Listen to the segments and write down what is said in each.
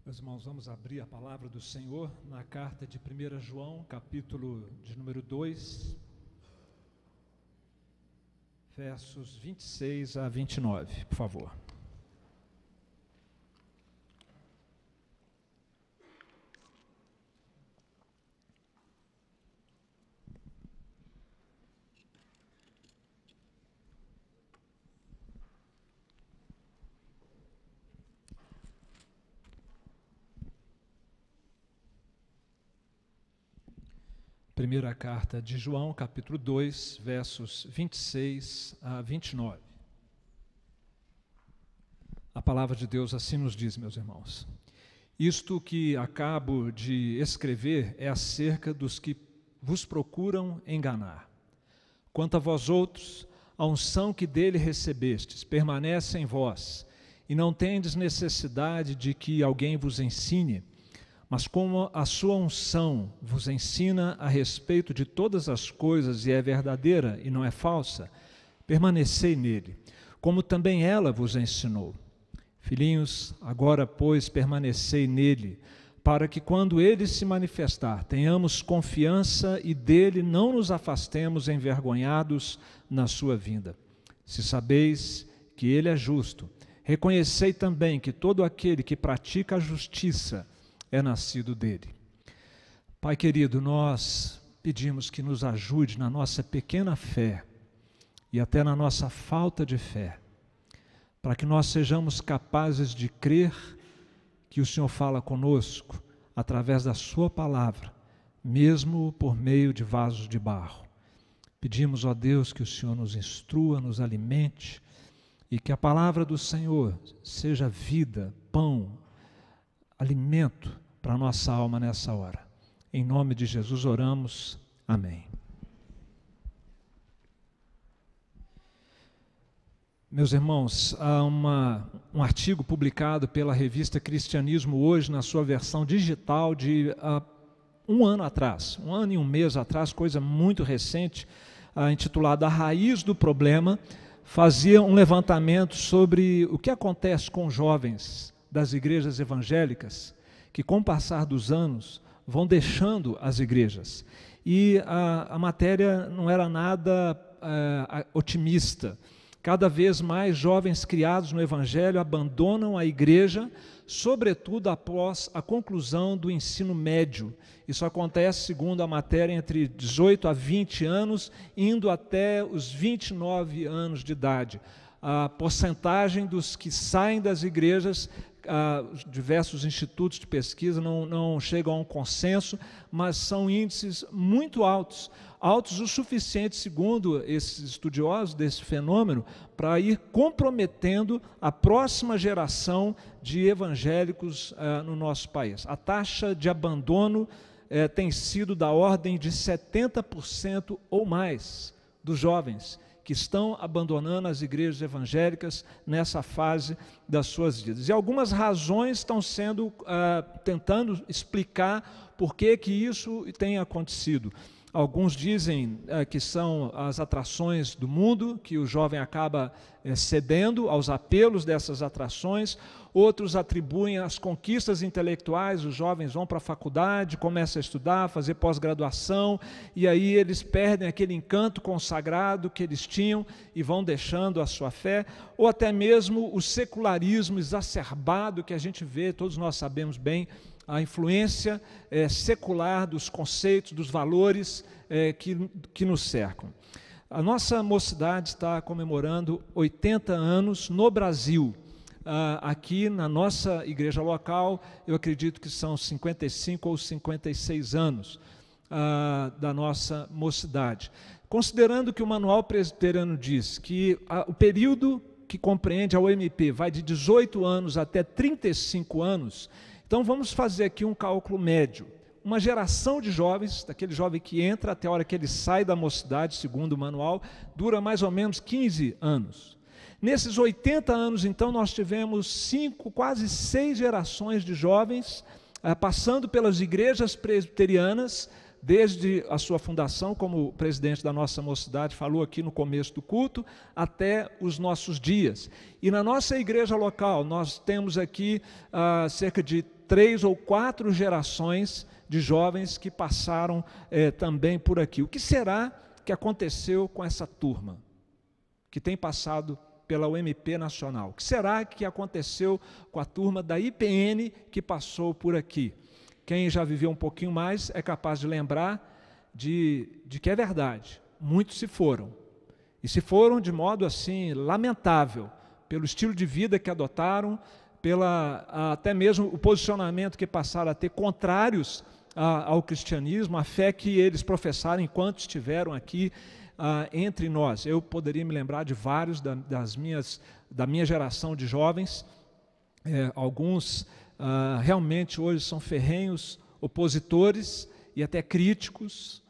Meus irmãos, vamos abrir a palavra do Senhor na carta de 1 João, capítulo de número 2, versos 26 a 29, por favor. Primeira carta de João, capítulo 2, versos 26 a 29. A palavra de Deus assim nos diz, meus irmãos: isto que acabo de escrever é acerca dos que vos procuram enganar. Quanto a vós outros, a unção que dele recebestes permanece em vós, e não tendes necessidade de que alguém vos ensine. Mas como a sua unção vos ensina a respeito de todas as coisas e é verdadeira e não é falsa, permanecei nele, como também ela vos ensinou. Filhinhos, agora, pois, permanecei nele, para que quando ele se manifestar, tenhamos confiança e dele não nos afastemos envergonhados na sua vinda. Se sabeis que ele é justo, reconhecei também que todo aquele que pratica a justiça é nascido dele. Pai querido, nós pedimos que nos ajude na nossa pequena fé e até na nossa falta de fé, para que nós sejamos capazes de crer que o Senhor fala conosco através da sua palavra, mesmo por meio de vasos de barro. Pedimos, ó Deus, que o Senhor nos instrua, nos alimente e que a palavra do Senhor seja vida, pão, alimento para a nossa alma nessa hora. Em nome de Jesus oramos. Amém. Meus irmãos, há um artigo publicado pela revista Cristianismo Hoje, na sua versão digital, de um ano atrás, 1 ano e 1 mês atrás, coisa muito recente, intitulada A Raiz do Problema, fazia um levantamento sobre o que acontece com jovens das igrejas evangélicas, que com o passar dos anos vão deixando as igrejas. E a matéria não era nada otimista. Cada vez mais jovens criados no Evangelho abandonam a igreja, sobretudo após a conclusão do ensino médio. Isso acontece, segundo a matéria, entre 18 a 20 anos, indo até os 29 anos de idade. A porcentagem dos que saem das igrejas, diversos institutos de pesquisa não chegam a um consenso, mas são índices muito altos, altos o suficiente, segundo esses estudiosos desse fenômeno, para ir comprometendo a próxima geração de evangélicos no nosso país. A taxa de abandono tem sido da ordem de 70% ou mais dos jovens que estão abandonando as igrejas evangélicas nessa fase das suas vidas. E algumas razões estão sendo, tentando explicar por que isso tem acontecido. Alguns dizem que são as atrações do mundo, que o jovem acaba cedendo aos apelos dessas atrações. Outros atribuem as conquistas intelectuais, os jovens vão para a faculdade, começam a estudar, fazer pós-graduação, e aí eles perdem aquele encanto consagrado que eles tinham e vão deixando a sua fé. Ou até mesmo o secularismo exacerbado que a gente vê, todos nós sabemos bem, a influência secular dos conceitos, dos valores que nos cercam. A nossa mocidade está comemorando 80 anos no Brasil. Aqui na nossa igreja local, eu acredito que são 55 ou 56 anos da nossa mocidade. Considerando que o Manual Presbiteriano diz que o período que compreende a UMP vai de 18 anos até 35 anos, então vamos fazer aqui um cálculo médio. Uma geração de jovens, daquele jovem que entra até a hora que ele sai da mocidade, segundo o manual, dura mais ou menos 15 anos. Nesses 80 anos, então, nós tivemos 5, quase 6 gerações de jovens passando pelas igrejas presbiterianas, desde a sua fundação, como o presidente da nossa mocidade falou aqui no começo do culto, até os nossos dias. E na nossa igreja local, nós temos aqui cerca de 3 ou 4 gerações de jovens que passaram também por aqui. O que será que aconteceu com essa turma que tem passado pela UMP Nacional? O que será que aconteceu com a turma da IPN que passou por aqui? Quem já viveu um pouquinho mais é capaz de lembrar de que é verdade. Muitos se foram. E se foram de modo assim lamentável, pelo estilo de vida que adotaram, até mesmo o posicionamento que passaram a ter contrários ao cristianismo, a fé que eles professaram enquanto estiveram aqui entre nós. Eu poderia me lembrar de vários da minha geração de jovens, alguns realmente hoje são ferrenhos opositores e até críticos.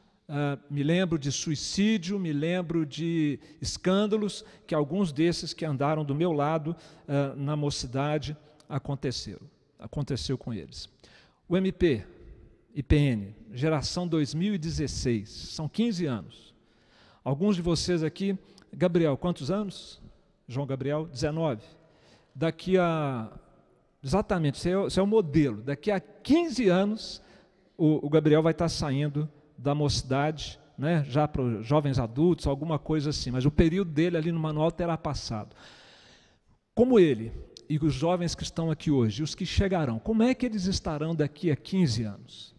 Me lembro de suicídio, me lembro de escândalos que alguns desses que andaram do meu lado na mocidade aconteceu com eles. O MP, IPN, geração 2016, são 15 anos. Alguns de vocês aqui, Gabriel, quantos anos? João Gabriel, 19. Exatamente, esse é o modelo. Daqui a 15 anos, o Gabriel vai estar saindo da mocidade, né, já para os jovens adultos, alguma coisa assim, mas o período dele ali no manual terá passado. Como ele e os jovens que estão aqui hoje, e os que chegarão, como é que eles estarão daqui a 15 anos?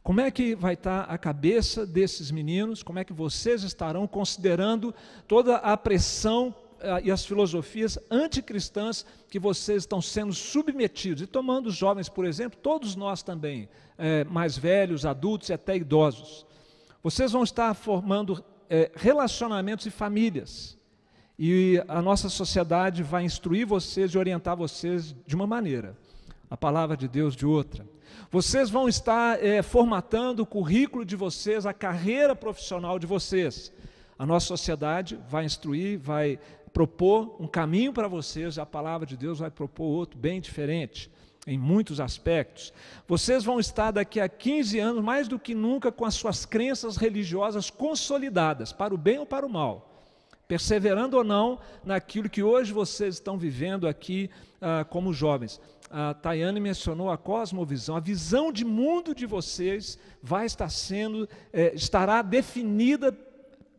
Como é que vai estar a cabeça desses meninos? Como é que vocês estarão considerando toda a pressão e as filosofias anticristãs que vocês estão sendo submetidos? E tomando os jovens, por exemplo, todos nós também, mais velhos, adultos e até idosos. Vocês vão estar formando relacionamentos e famílias. E a nossa sociedade vai instruir vocês e orientar vocês de uma maneira, a palavra de Deus de outra. Vocês vão estar formatando o currículo de vocês, a carreira profissional de vocês. A nossa sociedade vai instruir, vai propor um caminho para vocês, a palavra de Deus vai propor outro bem diferente, em muitos aspectos. Vocês vão estar daqui a 15 anos, mais do que nunca, com as suas crenças religiosas consolidadas, para o bem ou para o mal, perseverando ou não naquilo que hoje vocês estão vivendo aqui como jovens. A Tayane mencionou a cosmovisão, a visão de mundo de vocês vai estar estará definida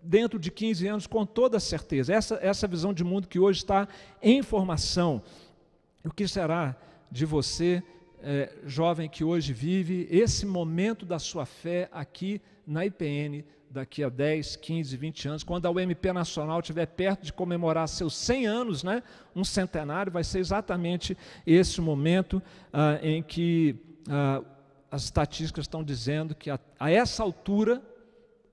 dentro de 15 anos com toda certeza. Essa visão de mundo que hoje está em formação. O que será de você, jovem que hoje vive esse momento da sua fé aqui na IPN, daqui a 10, 15, 20 anos, quando a UMP Nacional estiver perto de comemorar seus 100 anos, né, um centenário, vai ser exatamente esse o momento em que as estatísticas estão dizendo que a essa altura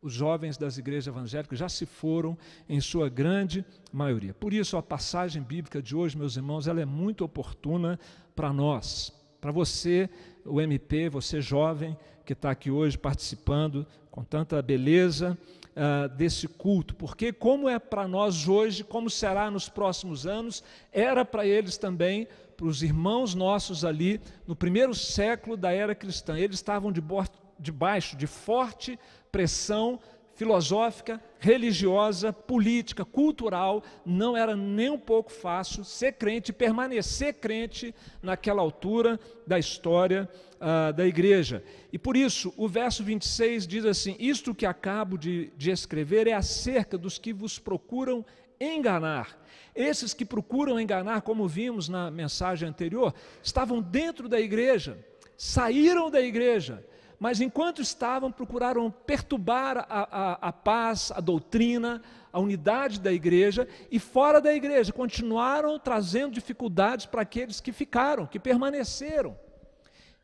os jovens das igrejas evangélicas já se foram em sua grande maioria. Por isso a passagem bíblica de hoje, meus irmãos, ela é muito oportuna para nós, para você, o MP, você jovem que está aqui hoje participando com tanta beleza desse culto, porque como é para nós hoje, como será nos próximos anos, era para eles também, para os irmãos nossos ali, no primeiro século da era cristã. Eles estavam debaixo de forte pressão filosófica, religiosa, política, cultural. Não era nem um pouco fácil ser crente e permanecer crente naquela altura da história da igreja. E por isso, o verso 26 diz assim: isto que acabo de escrever é acerca dos que vos procuram enganar. Esses que procuram enganar, como vimos na mensagem anterior, estavam dentro da igreja, saíram da igreja, mas enquanto estavam, procuraram perturbar a paz, a doutrina, a unidade da igreja, e fora da igreja continuaram trazendo dificuldades para aqueles que ficaram, que permaneceram.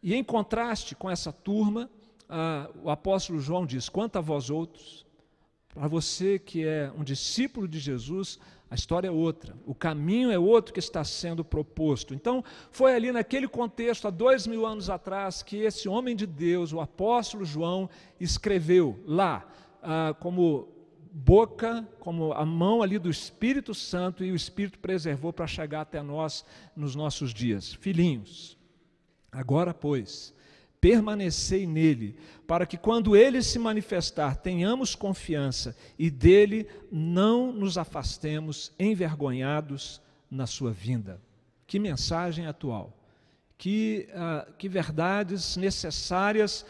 E em contraste com essa turma, o apóstolo João diz: quanto a vós outros, para você que é um discípulo de Jesus, a história é outra, o caminho é outro que está sendo proposto. Então, foi ali naquele contexto, há 2000 anos atrás, que esse homem de Deus, o apóstolo João, escreveu lá, como boca, como a mão ali do Espírito Santo, e o Espírito preservou para chegar até nós nos nossos dias. Filhinhos, agora, pois, permanecei nele, para que quando ele se manifestar, tenhamos confiança e dele não nos afastemos envergonhados na sua vinda. Que mensagem atual, que verdades necessárias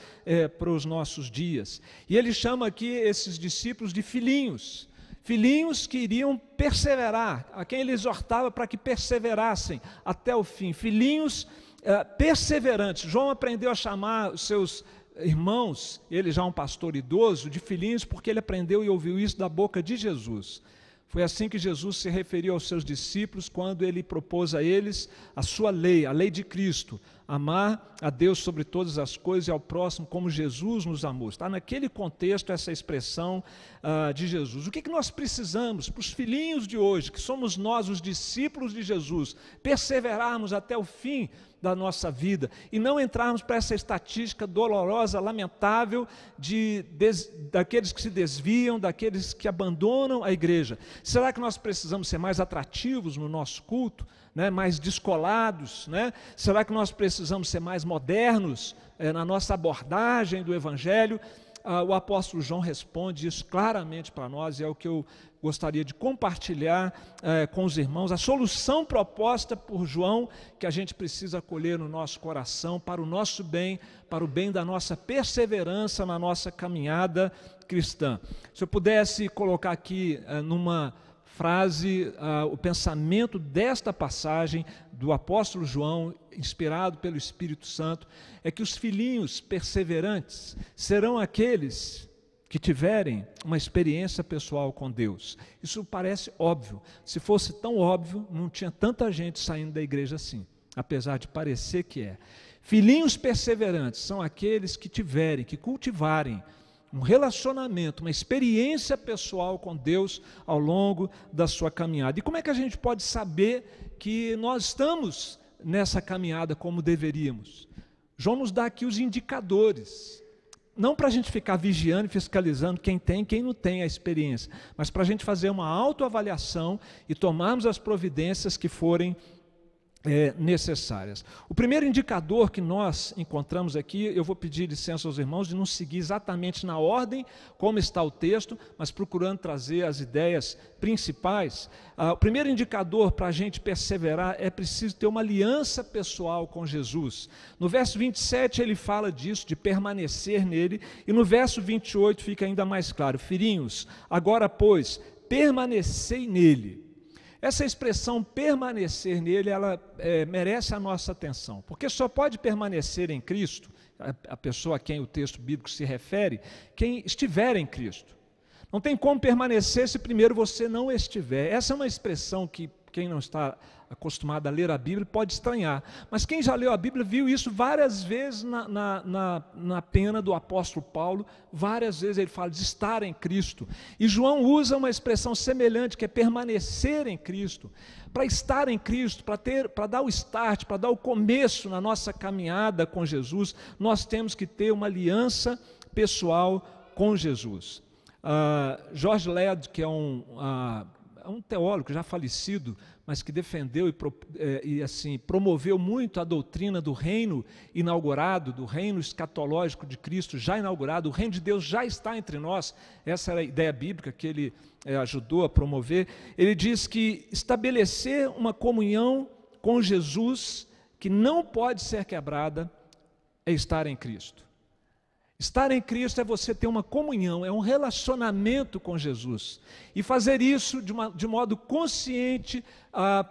para os nossos dias. E ele chama aqui esses discípulos de filhinhos, filhinhos que iriam perseverar, a quem ele exortava para que perseverassem até o fim, filhinhos perseverantes. João aprendeu a chamar os seus irmãos, ele já um pastor idoso, de filhinhos, porque ele aprendeu e ouviu isso da boca de Jesus. Foi assim que Jesus se referiu aos seus discípulos quando ele propôs a eles a sua lei, a lei de Cristo, amar a Deus sobre todas as coisas e ao próximo como Jesus nos amou. Está naquele contexto essa expressão de Jesus. O que nós precisamos para os filhinhos de hoje, que somos nós, os discípulos de Jesus, perseverarmos até o fim da nossa vida e não entrarmos para essa estatística dolorosa, lamentável daqueles que se desviam, daqueles que abandonam a igreja. Será que nós precisamos ser mais atrativos no nosso culto, né? Mais descolados, né? Será que nós precisamos ser mais modernos na nossa abordagem do Evangelho? O apóstolo João responde isso claramente para nós, e é o que eu gostaria de compartilhar com os irmãos, a solução proposta por João, que a gente precisa acolher no nosso coração, para o nosso bem, para o bem da nossa perseverança na nossa caminhada cristã. Se eu pudesse colocar aqui numa frase o pensamento desta passagem do apóstolo João, inspirado pelo Espírito Santo, é que os filhinhos perseverantes serão aqueles que tiverem uma experiência pessoal com Deus. Isso parece óbvio. Se fosse tão óbvio, não tinha tanta gente saindo da igreja assim, apesar de parecer que é. Filhinhos perseverantes são aqueles que tiverem, que cultivarem um relacionamento, uma experiência pessoal com Deus ao longo da sua caminhada. E como é que a gente pode saber que nós estamos nessa caminhada como deveríamos? João nos dá aqui os indicadores, não para a gente ficar vigiando e fiscalizando quem tem e quem não tem a experiência, mas para a gente fazer uma autoavaliação e tomarmos as providências que forem necessárias. O primeiro indicador que nós encontramos aqui, eu vou pedir licença aos irmãos de não seguir exatamente na ordem como está o texto, mas procurando trazer as ideias principais. O primeiro indicador para a gente perseverar é preciso ter uma aliança pessoal com Jesus. No verso 27 ele fala disso, de permanecer nele, e no verso 28 fica ainda mais claro: filhinhos, agora pois, permanecei nele. Essa expressão permanecer nele, ela merece a nossa atenção, porque só pode permanecer em Cristo, a pessoa a quem o texto bíblico se refere, quem estiver em Cristo. Não tem como permanecer se primeiro você não estiver. Essa é uma expressão que quem não está acostumado a ler a Bíblia pode estranhar, mas quem já leu a Bíblia viu isso várias vezes na pena do apóstolo Paulo. Várias vezes ele fala de estar em Cristo, e João usa uma expressão semelhante, que é permanecer em Cristo. Para estar em Cristo, para dar o start, para dar o começo na nossa caminhada com Jesus, nós temos que ter uma aliança pessoal com Jesus. George Led, que é um teólogo já falecido, mas que defendeu e assim, promoveu muito a doutrina do reino inaugurado, do reino escatológico de Cristo já inaugurado. O reino de Deus já está entre nós. Essa era a ideia bíblica que ele ajudou a promover. Ele diz que estabelecer uma comunhão com Jesus que não pode ser quebrada é estar em Cristo. Estar em Cristo é você ter uma comunhão, é um relacionamento com Jesus. E fazer isso de modo consciente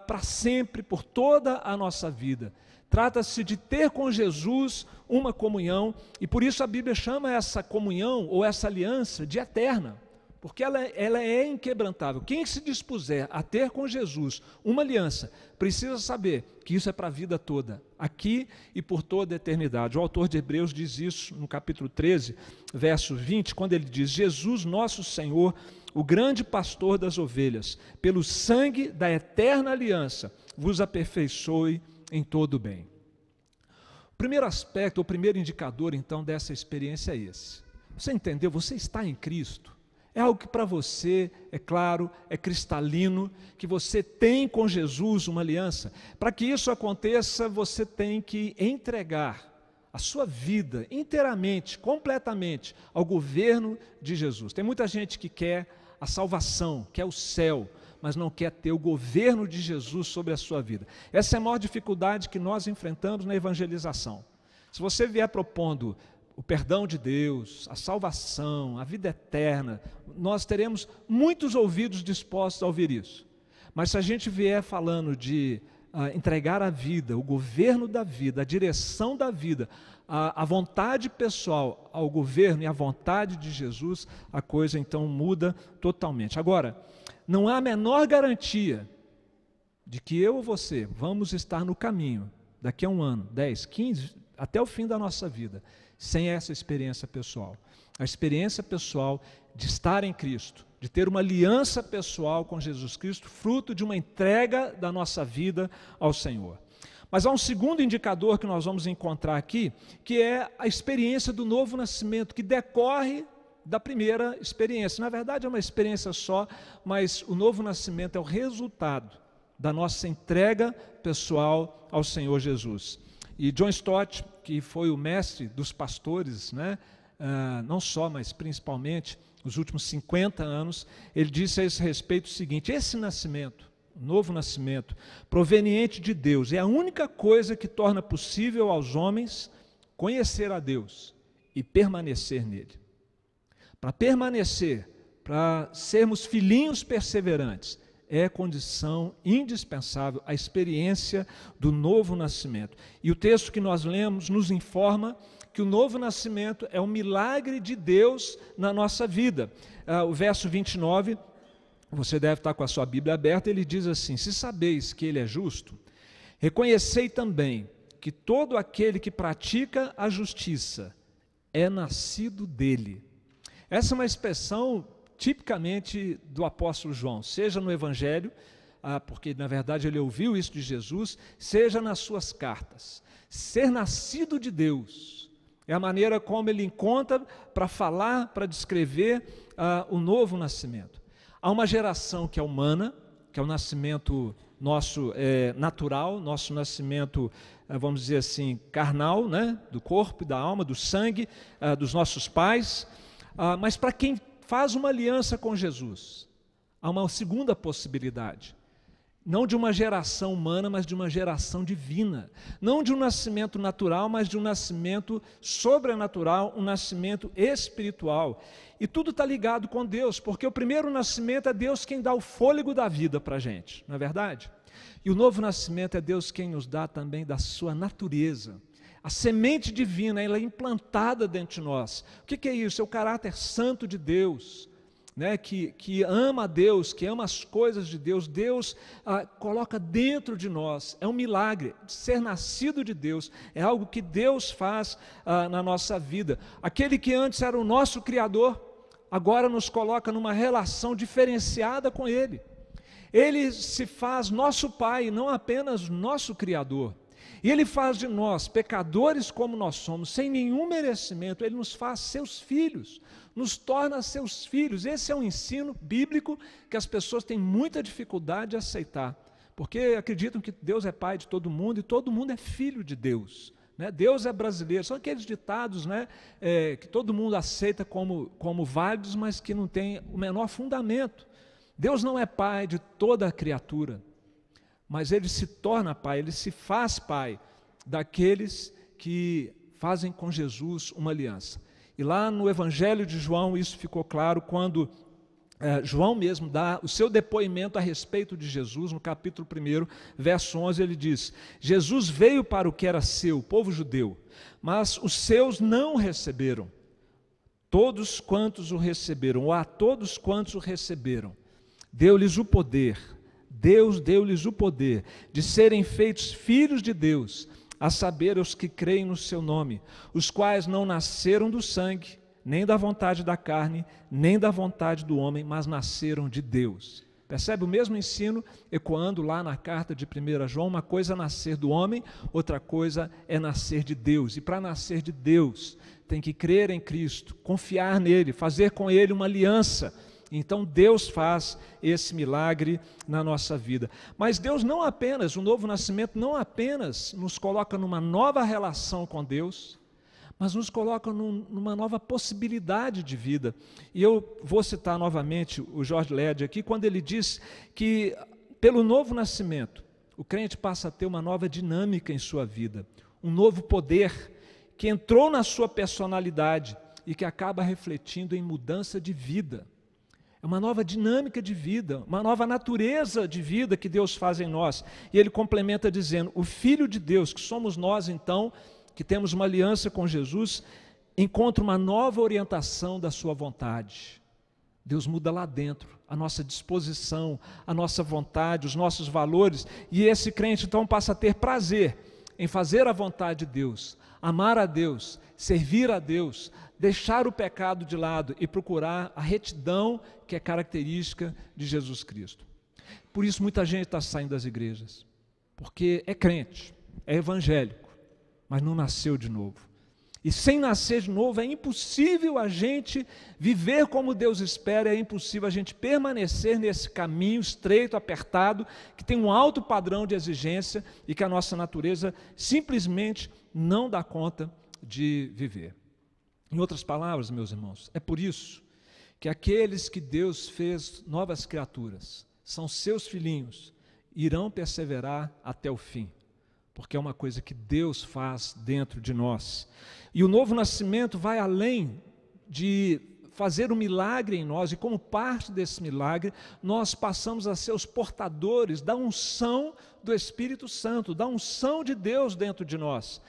para sempre, por toda a nossa vida. Trata-se de ter com Jesus uma comunhão, e por isso a Bíblia chama essa comunhão ou essa aliança de eterna, porque ela é inquebrantável. Quem se dispuser a ter com Jesus uma aliança, precisa saber que isso é para a vida toda, aqui e por toda a eternidade. O autor de Hebreus diz isso no capítulo 13, verso 20, quando ele diz: Jesus nosso Senhor, o grande pastor das ovelhas, pelo sangue da eterna aliança, vos aperfeiçoe em todo o bem. O primeiro aspecto, o primeiro indicador então dessa experiência é esse. Você entendeu? Você está em Cristo. É algo que para você, é claro, é cristalino, que você tem com Jesus uma aliança. Para que isso aconteça, você tem que entregar a sua vida inteiramente, completamente, ao governo de Jesus. Tem muita gente que quer a salvação, quer o céu, mas não quer ter o governo de Jesus sobre a sua vida. Essa é a maior dificuldade que nós enfrentamos na evangelização. Se você vier propondo o perdão de Deus, a salvação, a vida eterna, nós teremos muitos ouvidos dispostos a ouvir isso. Mas se a gente vier falando de entregar a vida, o governo da vida, a direção da vida, a vontade pessoal ao governo e à vontade de Jesus, a coisa então muda totalmente. Agora, não há a menor garantia de que eu ou você vamos estar no caminho daqui a 1 ano, 10, 15, até o fim da nossa vida, sem essa experiência pessoal. A experiência pessoal de estar em Cristo, de ter uma aliança pessoal com Jesus Cristo, fruto de uma entrega da nossa vida ao Senhor. Mas há um segundo indicador que nós vamos encontrar aqui, que é a experiência do novo nascimento, que decorre da primeira experiência. Na verdade é uma experiência só, mas o novo nascimento é o resultado da nossa entrega pessoal ao Senhor Jesus. E John Stott, que foi o mestre dos pastores, né, não só, mas principalmente nos últimos 50 anos, ele disse a esse respeito o seguinte: esse nascimento, o novo nascimento, proveniente de Deus, é a única coisa que torna possível aos homens conhecer a Deus e permanecer nele. Para permanecer, para sermos filhinhos perseverantes, é condição indispensável a experiência do novo nascimento. E o texto que nós lemos nos informa que o novo nascimento é um milagre de Deus na nossa vida. O verso 29, você deve estar com a sua Bíblia aberta, ele diz assim: se sabeis que ele é justo, reconhecei também que todo aquele que pratica a justiça é nascido dele. Essa é uma expressão tipicamente do apóstolo João, seja no Evangelho, porque na verdade ele ouviu isso de Jesus, seja nas suas cartas. Ser nascido de Deus é a maneira como ele encontra para falar, para descrever o novo nascimento. Há uma geração que é humana, que é o nascimento nosso natural, nosso nascimento, vamos dizer assim, carnal, né? Do corpo e da alma, do sangue, dos nossos pais, mas para quem faz uma aliança com Jesus, há uma segunda possibilidade, não de uma geração humana, mas de uma geração divina, não de um nascimento natural, mas de um nascimento sobrenatural, um nascimento espiritual, e tudo está ligado com Deus, porque o primeiro nascimento é Deus quem dá o fôlego da vida para a gente, não é verdade? E o novo nascimento é Deus quem nos dá também da sua natureza. A semente divina, ela é implantada dentro de nós. O que é isso? É o caráter santo de Deus, né? que ama a Deus, que ama as coisas de Deus. Deus coloca dentro de nós. É um milagre. Ser nascido de Deus é algo que Deus faz na nossa vida. Aquele que antes era o nosso Criador, agora nos coloca numa relação diferenciada com Ele. Ele se faz nosso Pai, não apenas nosso Criador. E Ele faz de nós, pecadores como nós somos, sem nenhum merecimento, Ele nos faz seus filhos, nos torna seus filhos. Esse é um ensino bíblico que as pessoas têm muita dificuldade de aceitar, porque acreditam que Deus é pai de todo mundo e todo mundo é filho de Deus, né? Deus é brasileiro, são aqueles ditados, né, que todo mundo aceita como válidos, mas que não tem o menor fundamento. Deus não é pai de toda a criatura, mas Ele se torna pai, Ele se faz pai daqueles que fazem com Jesus uma aliança. E lá no Evangelho de João isso ficou claro quando João mesmo dá o seu depoimento a respeito de Jesus, no capítulo 1, verso 11, ele diz: Jesus veio para o que era seu, o povo judeu, mas os seus não o receberam. Todos quantos o receberam, ou a todos quantos o receberam, deu-lhes o poder, Deus deu-lhes o poder de serem feitos filhos de Deus, a saber, os que creem no seu nome, os quais não nasceram do sangue, nem da vontade da carne, nem da vontade do homem, mas nasceram de Deus. Percebe o mesmo ensino ecoando lá na carta de 1 João? Uma coisa é nascer do homem, outra coisa é nascer de Deus. E para nascer de Deus, tem que crer em Cristo, confiar nele, fazer com ele uma aliança. Então Deus faz esse milagre na nossa vida. Mas Deus não apenas, o novo nascimento não apenas nos coloca numa nova relação com Deus, mas nos coloca numa nova possibilidade de vida. E eu vou citar novamente o George Led aqui, quando ele diz que, pelo novo nascimento, o crente passa a ter uma nova dinâmica em sua vida, um novo poder que entrou na sua personalidade e que acaba refletindo em mudança de vida. É uma nova dinâmica de vida, uma nova natureza de vida que Deus faz em nós. E ele complementa dizendo, o Filho de Deus, que somos nós então, que temos uma aliança com Jesus, encontra uma nova orientação da sua vontade. Deus muda lá dentro, a nossa disposição, a nossa vontade, os nossos valores, e esse crente então passa a ter prazer em fazer a vontade de Deus, amar a Deus, servir a Deus, deixar o pecado de lado e procurar a retidão que é característica de Jesus Cristo. Por isso muita gente está saindo das igrejas, porque é crente, é evangélico, mas não nasceu de novo. E sem nascer de novo é impossível a gente viver como Deus espera, é impossível a gente permanecer nesse caminho estreito, apertado, que tem um alto padrão de exigência e que a nossa natureza simplesmente não dá conta de viver. Em outras palavras, meus irmãos, é por isso que aqueles que Deus fez novas criaturas, são seus filhinhos, irão perseverar até o fim, porque é uma coisa que Deus faz dentro de nós. E o novo nascimento vai além de fazer um milagre em nós, e como parte desse milagre, nós passamos a ser os portadores da unção do Espírito Santo, da unção de Deus dentro de nós.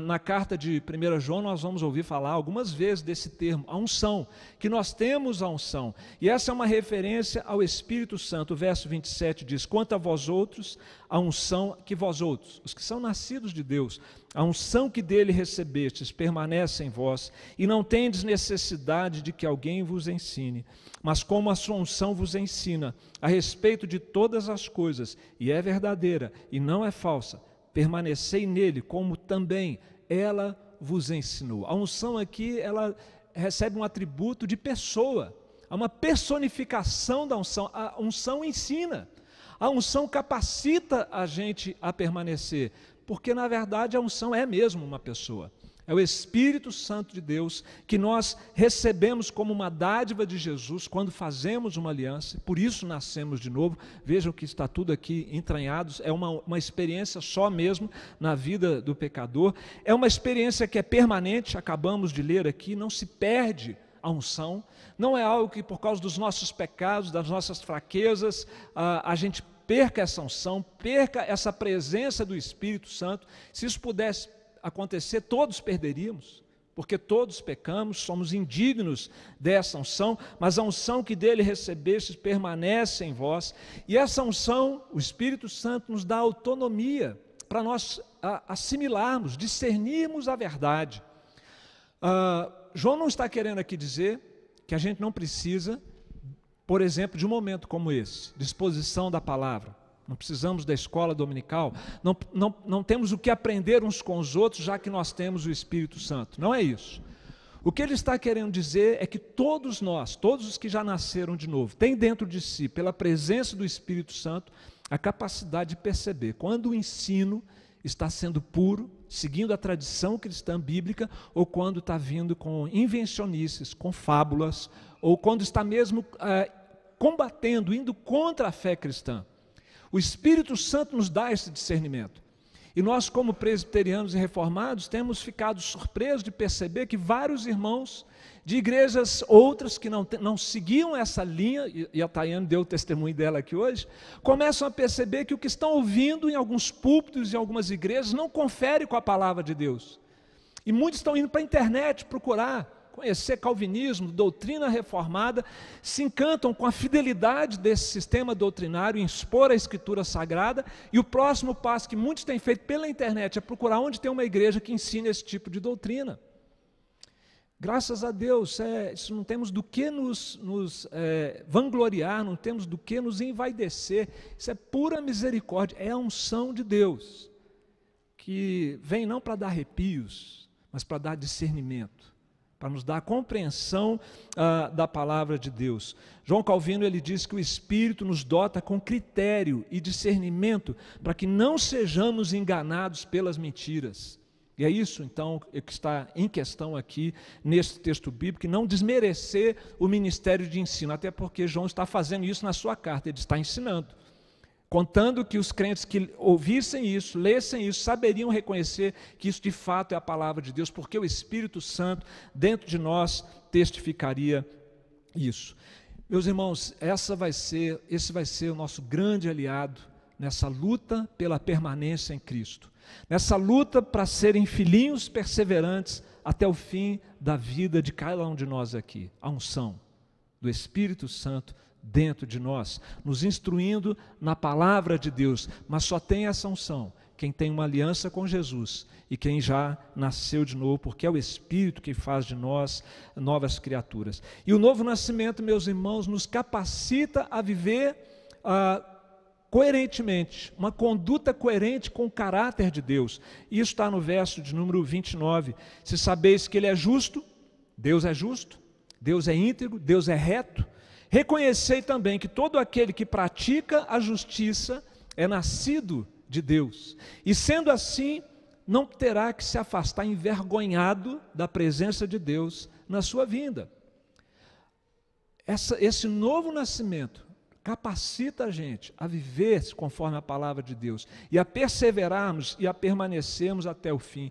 Na carta de 1 João nós vamos ouvir falar algumas vezes desse termo, a unção, que nós temos a unção, e essa é uma referência ao Espírito Santo. O verso 27 diz, quanto a vós outros, a unção que vós outros, os que são nascidos de Deus, a unção que dele recebestes permanece em vós, e não tendes necessidade de que alguém vos ensine, mas como a sua unção vos ensina, a respeito de todas as coisas, e é verdadeira, e não é falsa, permanecei nele, como também ela vos ensinou. A unção aqui, ela recebe um atributo de pessoa, há uma personificação da unção. A unção ensina, a unção capacita a gente a permanecer, porque na verdade a unção é mesmo uma pessoa. É o Espírito Santo de Deus que nós recebemos como uma dádiva de Jesus quando fazemos uma aliança, por isso nascemos de novo. Vejam que está tudo aqui entranhado, é uma experiência só mesmo na vida do pecador, é uma experiência que é permanente, acabamos de ler aqui, não se perde a unção, não é algo que por causa dos nossos pecados, das nossas fraquezas, a gente perca essa unção, perca essa presença do Espírito Santo. Se isso pudesse acontecer, todos perderíamos, porque todos pecamos, somos indignos dessa unção, mas a unção que dele recebestes permanece em vós, e essa unção, o Espírito Santo nos dá autonomia para nós assimilarmos, discernirmos a verdade. João não está querendo aqui dizer que a gente não precisa, por exemplo, de um momento como esse, de exposição da palavra. Não precisamos da escola dominical, não temos o que aprender uns com os outros, já que nós temos o Espírito Santo. Não é isso. O que ele está querendo dizer é que todos nós, todos os que já nasceram de novo, têm dentro de si, pela presença do Espírito Santo, a capacidade de perceber quando o ensino está sendo puro, seguindo a tradição cristã bíblica, ou quando está vindo com invencionices, com fábulas, ou quando está mesmo combatendo, indo contra a fé cristã. O Espírito Santo nos dá esse discernimento. E nós, como presbiterianos e reformados, temos ficado surpresos de perceber que vários irmãos de igrejas outras que não seguiam essa linha, e a Tayane deu o testemunho dela aqui hoje, começam a perceber que o que estão ouvindo em alguns púlpitos e algumas igrejas não confere com a palavra de Deus. E muitos estão indo para a internet procurar conhecer calvinismo, doutrina reformada, se encantam com a fidelidade desse sistema doutrinário em expor a Escritura Sagrada, e o próximo passo que muitos têm feito pela internet é procurar onde tem uma igreja que ensine esse tipo de doutrina. Graças a Deus, isso não temos do que nos vangloriar, não temos do que nos envaidecer, isso é pura misericórdia, é a unção de Deus, que vem não para dar arrepios, mas para dar discernimento, para nos dar a compreensão da palavra de Deus. João Calvino, ele diz que o Espírito nos dota com critério e discernimento para que não sejamos enganados pelas mentiras. E é isso, então, que está em questão aqui nesse texto bíblico, não desmerecer o ministério de ensino, até porque João está fazendo isso na sua carta, ele está ensinando, contando que os crentes que ouvissem isso, lessem isso, saberiam reconhecer que isso de fato é a palavra de Deus, porque o Espírito Santo dentro de nós testificaria isso. Meus irmãos, esse vai ser o nosso grande aliado nessa luta pela permanência em Cristo, nessa luta para serem filhinhos perseverantes até o fim da vida de cada um de nós aqui. A unção do Espírito Santo dentro de nós, nos instruindo na palavra de Deus, mas só tem essa unção quem tem uma aliança com Jesus e quem já nasceu de novo, porque é o Espírito que faz de nós novas criaturas. E o novo nascimento, meus irmãos, nos capacita a viver coerentemente, uma conduta coerente com o caráter de Deus. Isso está no verso de número 29. Se sabeis que Ele é justo, Deus é justo, Deus é íntegro, Deus é reto, reconhecei também que todo aquele que pratica a justiça é nascido de Deus, e sendo assim, não terá que se afastar envergonhado da presença de Deus na sua vinda. Esse novo nascimento capacita a gente a viver conforme a palavra de Deus, e a perseverarmos e a permanecermos até o fim.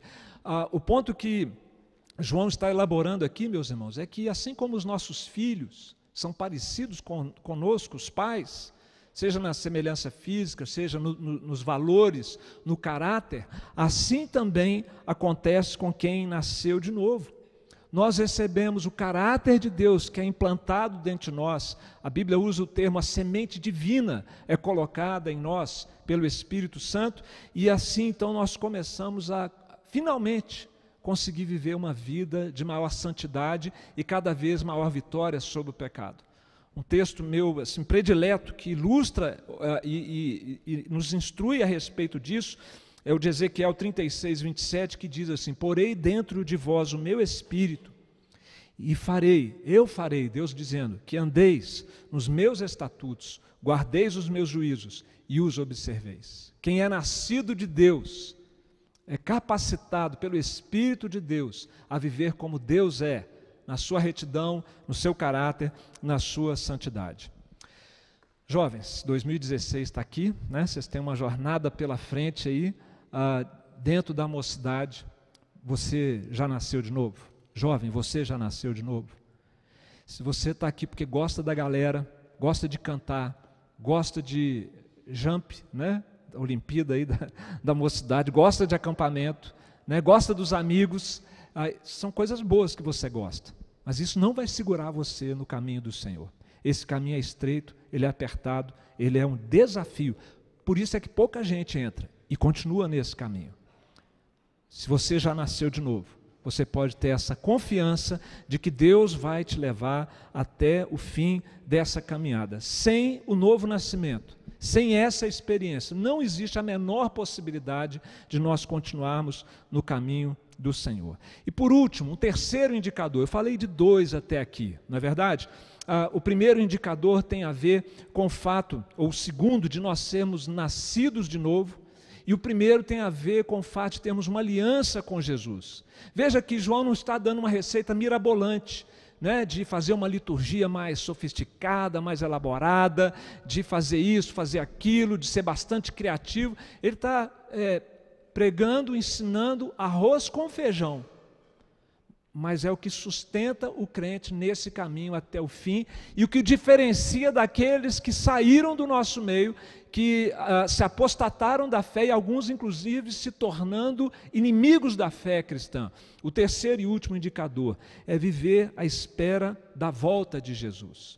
O ponto que João está elaborando aqui, meus irmãos, é que assim como os nossos filhos são parecidos conosco, os pais, seja na semelhança física, seja nos valores, no caráter, assim também acontece com quem nasceu de novo. Nós recebemos o caráter de Deus que é implantado dentro de nós. A Bíblia usa o termo a semente divina é colocada em nós pelo Espírito Santo, e assim então nós começamos a finalmente conseguir viver uma vida de maior santidade e cada vez maior vitória sobre o pecado. Um texto meu assim, predileto, que ilustra e nos instrui a respeito disso, é o de Ezequiel 36, 27, que diz assim: porei dentro de vós o meu espírito, e eu farei, Deus dizendo, que andeis nos meus estatutos, guardeis os meus juízos e os observeis. Quem é nascido de Deus é capacitado pelo Espírito de Deus a viver como Deus é, na sua retidão, no seu caráter, na sua santidade. Jovens, 2016 está aqui, né? Vocês têm uma jornada pela frente aí, dentro da mocidade. Você já nasceu de novo? Jovem, você já nasceu de novo? Se você está aqui porque gosta da galera, gosta de cantar, gosta de jump, né? Olimpíada aí da mocidade, gosta de acampamento, né? Gosta dos amigos, são coisas boas que você gosta, mas isso não vai segurar você no caminho do Senhor. Esse caminho é estreito, ele é apertado, ele é um desafio, por isso é que pouca gente entra e continua nesse caminho. Se você já nasceu de novo, você pode ter essa confiança de que Deus vai te levar até o fim dessa caminhada. Sem o novo nascimento, sem essa experiência, não existe a menor possibilidade de nós continuarmos no caminho do Senhor. E por último, um terceiro indicador, eu falei de 2 até aqui, não é verdade? O primeiro indicador tem a ver com o fato, ou o segundo, de nós sermos nascidos de novo, e o primeiro tem a ver com o fato de termos uma aliança com Jesus. Veja que João não está dando uma receita mirabolante, né, de fazer uma liturgia mais sofisticada, mais elaborada, de fazer isso, fazer aquilo, de ser bastante criativo. Ele está pregando, ensinando arroz com feijão, mas é o que sustenta o crente nesse caminho até o fim, e o que diferencia daqueles que saíram do nosso meio, que se apostataram da fé, e alguns inclusive se tornando inimigos da fé cristã. O terceiro e último indicador é viver à espera da volta de Jesus.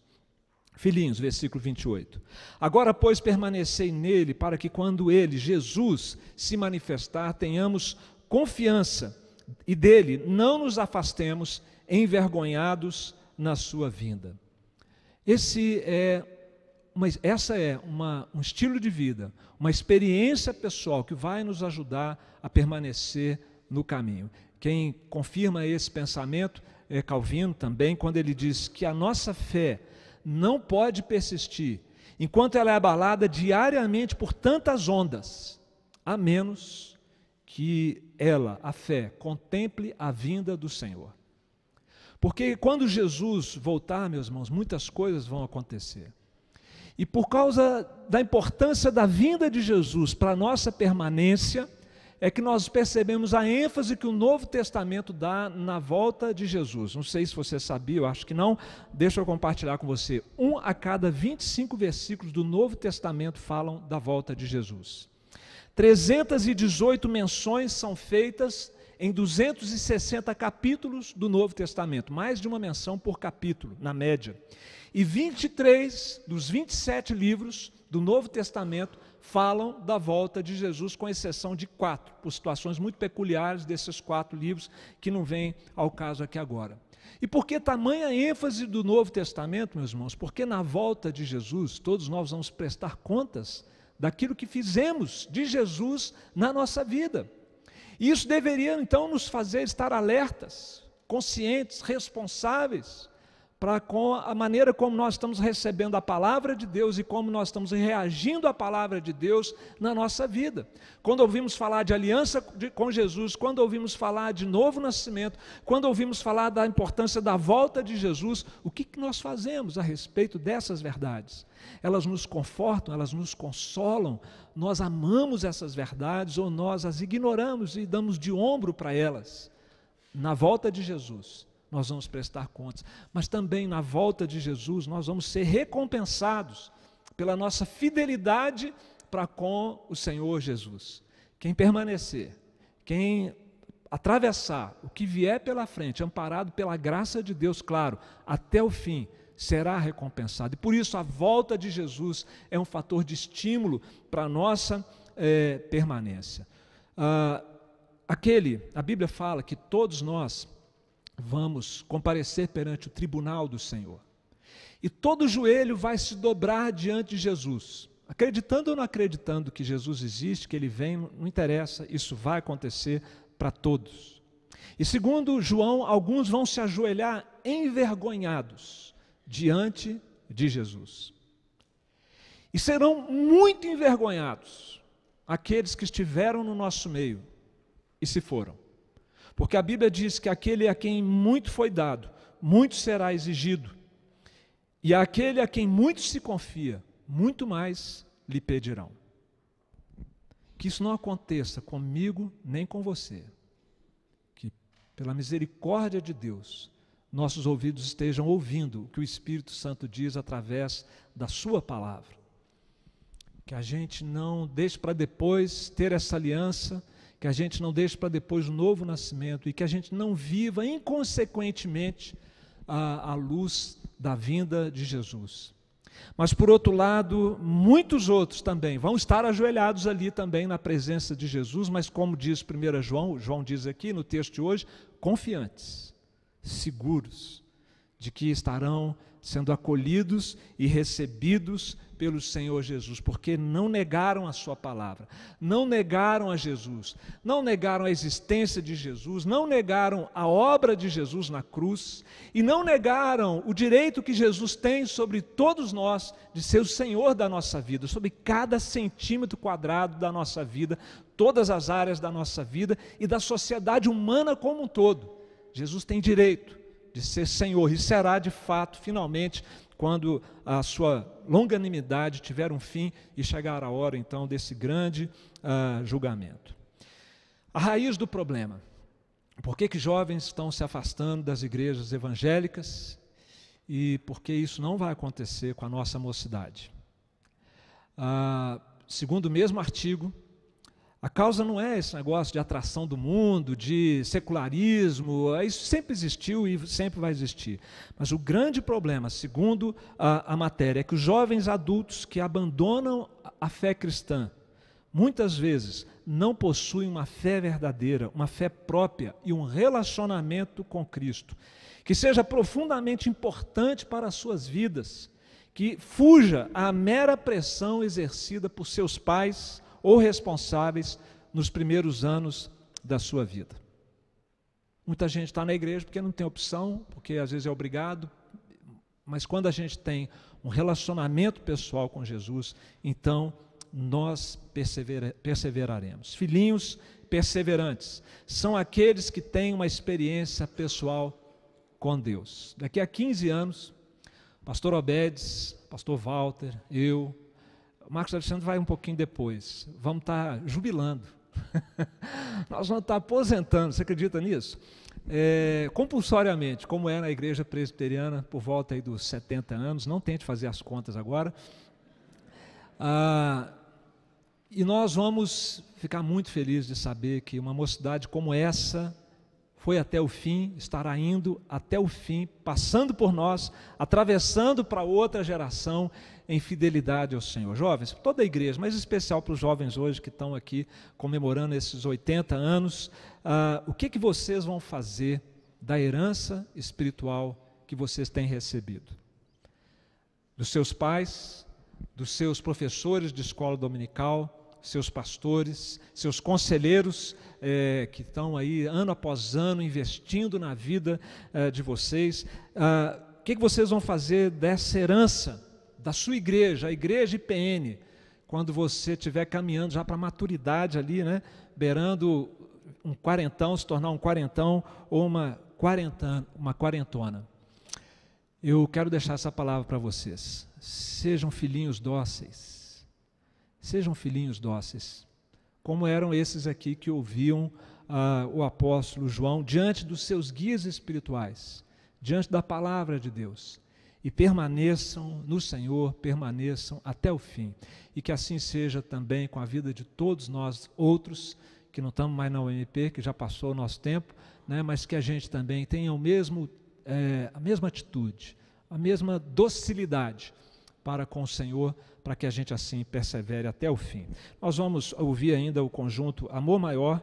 Filhinhos, versículo 28. Agora, pois, permanecei nele, para que quando ele, Jesus, se manifestar, tenhamos confiança, e dele não nos afastemos envergonhados na sua vinda. Essa é um estilo de vida, uma experiência pessoal que vai nos ajudar a permanecer no caminho. Quem confirma esse pensamento é Calvino também, quando ele diz que a nossa fé não pode persistir enquanto ela é abalada diariamente por tantas ondas, a menos que ela, a fé, contemple a vinda do Senhor. Porque quando Jesus voltar, meus irmãos, muitas coisas vão acontecer. E por causa da importância da vinda de Jesus para a nossa permanência, é que nós percebemos a ênfase que o Novo Testamento dá na volta de Jesus. Não sei se você sabia, eu acho que não, deixa eu compartilhar com você. 1 a cada 25 versículos do Novo Testamento falam da volta de Jesus. 318 menções são feitas em 260 capítulos do Novo Testamento, mais de uma menção por capítulo, na média. E 23 dos 27 livros do Novo Testamento falam da volta de Jesus, com exceção de 4, por situações muito peculiares desses 4 livros, que não vêm ao caso aqui agora. E por que tamanha ênfase do Novo Testamento, meus irmãos? Porque na volta de Jesus, todos nós vamos prestar contas daquilo que fizemos de Jesus na nossa vida. E isso deveria, então, nos fazer estar alertas, conscientes, responsáveis, para com a maneira como nós estamos recebendo a palavra de Deus e como nós estamos reagindo à palavra de Deus na nossa vida. Quando ouvimos falar de aliança com Jesus, quando ouvimos falar de novo nascimento, quando ouvimos falar da importância da volta de Jesus, o que nós fazemos a respeito dessas verdades? Elas nos confortam, elas nos consolam, nós amamos essas verdades ou nós as ignoramos e damos de ombro para elas? Na volta de Jesus, nós vamos prestar contas, mas também na volta de Jesus nós vamos ser recompensados pela nossa fidelidade para com o Senhor Jesus. Quem permanecer, quem atravessar o que vier pela frente, amparado pela graça de Deus, claro, até o fim, será recompensado. E por isso a volta de Jesus é um fator de estímulo para a nossa permanência. A Bíblia fala que todos nós vamos comparecer perante o tribunal do Senhor. E todo joelho vai se dobrar diante de Jesus. Acreditando ou não acreditando que Jesus existe, que Ele vem, não interessa, isso vai acontecer para todos. E segundo João, alguns vão se ajoelhar envergonhados diante de Jesus. E serão muito envergonhados aqueles que estiveram no nosso meio e se foram. Porque a Bíblia diz que aquele a quem muito foi dado, muito será exigido. E aquele a quem muito se confia, muito mais lhe pedirão. Que isso não aconteça comigo nem com você. Que, pela misericórdia de Deus, nossos ouvidos estejam ouvindo o que o Espírito Santo diz através da sua palavra. Que a gente não deixe para depois ter essa aliança, que a gente não deixe para depois o novo nascimento e que a gente não viva inconsequentemente à luz da vinda de Jesus. Mas, por outro lado, muitos outros também vão estar ajoelhados ali também na presença de Jesus, mas como diz 1 João diz aqui no texto de hoje, confiantes, seguros de que estarão sendo acolhidos e recebidos pelo Senhor Jesus, porque não negaram a sua palavra, não negaram a Jesus, não negaram a existência de Jesus, não negaram a obra de Jesus na cruz e não negaram o direito que Jesus tem sobre todos nós de ser o Senhor da nossa vida, sobre cada centímetro quadrado da nossa vida, todas as áreas da nossa vida e da sociedade humana como um todo. Jesus tem direito de ser Senhor e será de fato, finalmente, quando a sua longanimidade tiver um fim e chegar a hora então desse grande julgamento. A raiz do problema, por que jovens estão se afastando das igrejas evangélicas e por que isso não vai acontecer com a nossa mocidade? Segundo o mesmo artigo, a causa não é esse negócio de atração do mundo, de secularismo, isso sempre existiu e sempre vai existir. Mas o grande problema, segundo a matéria, é que os jovens adultos que abandonam a fé cristã, muitas vezes não possuem uma fé verdadeira, uma fé própria e um relacionamento com Cristo, que seja profundamente importante para as suas vidas, que fuja à mera pressão exercida por seus pais ou responsáveis nos primeiros anos da sua vida. Muita gente está na igreja porque não tem opção, porque às vezes é obrigado, mas quando a gente tem um relacionamento pessoal com Jesus, então nós perseveraremos. Filhinhos, perseverantes, são aqueles que têm uma experiência pessoal com Deus. Daqui a 15 anos, pastor Obedes, pastor Walter, eu, Marcos Alexandre vai um pouquinho depois, vamos estar jubilando. Nós vamos estar aposentando, você acredita nisso? Compulsoriamente, como é na igreja presbiteriana, por volta aí dos 70 anos, não tente fazer as contas agora. E nós vamos ficar muito felizes de saber que uma mocidade como essa foi até o fim, estará indo até o fim, passando por nós, atravessando para outra geração em fidelidade ao Senhor. Jovens, toda a igreja, mas em especial para os jovens hoje que estão aqui comemorando esses 80 anos, o que vocês vão fazer da herança espiritual que vocês têm recebido? Dos seus pais, dos seus professores de escola dominical, seus pastores, seus conselheiros que estão aí ano após ano investindo na vida de vocês. O que vocês vão fazer dessa herança da sua igreja, a igreja IPN, quando você estiver caminhando já para a maturidade ali, né, beirando um quarentão, se tornar um quarentão ou uma quarentona? Eu quero deixar essa palavra para vocês. Sejam filhinhos dóceis. Sejam filhinhos dóceis, como eram esses aqui que ouviam o apóstolo João diante dos seus guias espirituais, diante da palavra de Deus, e permaneçam no Senhor, permaneçam até o fim, e que assim seja também com a vida de todos nós outros, que não estamos mais na UMP, que já passou o nosso tempo, né, mas que a gente também tenha a mesma atitude, a mesma docilidade para com o Senhor, para que a gente assim persevere até o fim. Nós vamos ouvir ainda o conjunto Amor Maior,